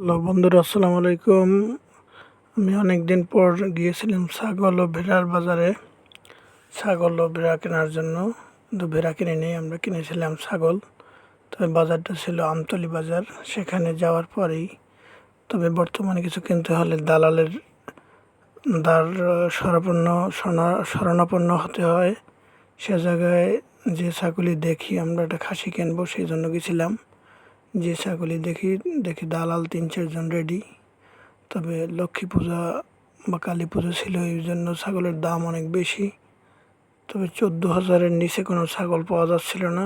Hello বন্ধুরা, আসসালামু আলাইকুম। আমি অনেক দিন পর গিয়েছিলাম ছাগল ও ভেড়ার বাজারে ছাগল ও ভেড়া কেনার জন্য, কিন্তু ভেড়া কিনে নিয়ে আমরা কিনেছিলাম ছাগল। তবে বাজারটা ছিল আমতলী বাজার। সেখানে যাওয়ার পরেই তবে বর্তমানে কিছু কিনতে হলে দালালের দ্বার শরণাপন্ন হতে হয়। সে জায়গায় যে ছাগলই দেখি আমরা একটা খাসি কিনবো, সেই জন্য গেছিলাম। যে ছাগলই দেখি দালাল 3-4 জন রেডি। তবে লক্ষ্মী পূজা বা কালী পুজো ছিল, এই জন্য ছাগলের দাম অনেক বেশি। তবে 14,000-এর নিচে কোনো ছাগল পাওয়া যাচ্ছিল না।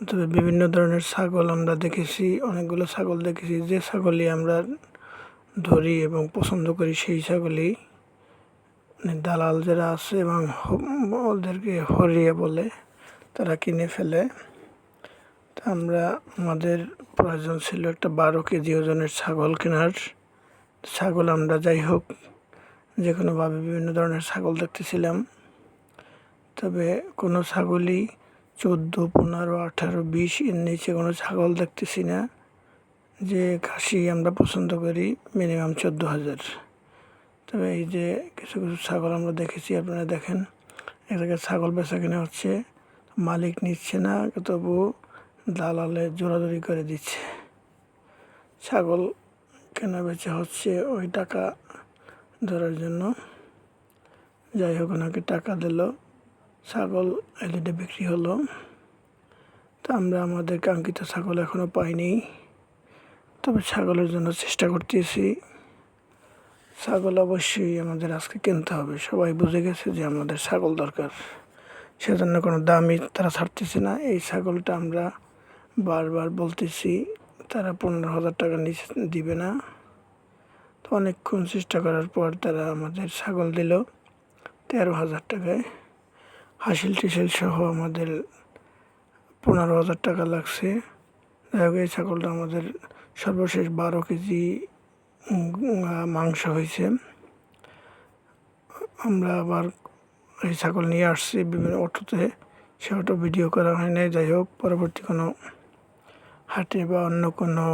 তবে বিভিন্ন ধরনের ছাগল আমরা দেখেছি, অনেকগুলো ছাগল দেখেছি। যে ছাগলই আমরা ধরি এবং পছন্দ করি, সেই ছাগলই দালাল যারা আছে এবং ওদেরকে হরিয়ে বলে, তারা কিনে ফেলে। তা আমাদের প্রয়োজন ছিল একটা 12 কেজি ওজনের ছাগল কেনার। ছাগল আমরা যাই হোক যে কোনোভাবে বিভিন্ন ধরনের ছাগল দেখতেছিলাম। তবে কোনো ছাগলই 14, 15, 18, 20 এর নিচে কোনো ছাগল দেখতেছি না। যে খাসি আমরা পছন্দ করি মিনিমাম 14,000। তবে এই যে কিছু কিছু ছাগল আমরা দেখেছি, আপনারা দেখেন এক জায়গায় ছাগল বেচা কিনা হচ্ছে, মালিক নিচ্ছে না, তবু দালালে জোরাজুরি করে দিচ্ছে। ছাগল কেনা বেচা হচ্ছে ওই টাকা ধরার জন্য। যাই হোক, ওনাকে টাকা দিল, ছাগল এলইডি বিক্রি হলো। তা আমরা আমাদের কাঙ্ক্ষিত ছাগল এখনও পাইনি। তবে ছাগলের জন্য চেষ্টা করতেছি। ছাগল অবশ্যই আমাদের আজকে কিনতে হবে। সবাই বুঝে গেছে যে আমাদের ছাগল দরকার, সেজন্য কোনো দামই তারা ছাড়তেছে না। এই ছাগলটা আমরা বারবার বলতেছি, তারা 15,000 টাকা নিচে দিবে না। তো অনেকক্ষণ চেষ্টা করার পর তারা আমাদের ছাগল দিল 13,000 টাকায়। হাসিল টিসিল সহ আমাদের 15,000 টাকা লাগছে। যাই হোক, এই ছাগলটা আমাদের সর্বশেষ 12 কেজি মাংস হয়েছে। আমরা আবার এই ছাগল নিয়ে আসছি বিভিন্ন অটোতে, সে অটো ভিডিও করা হয় নাই। যাই হোক, পরবর্তী কোনো হাটে বা অন্য কোনো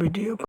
ভিডিও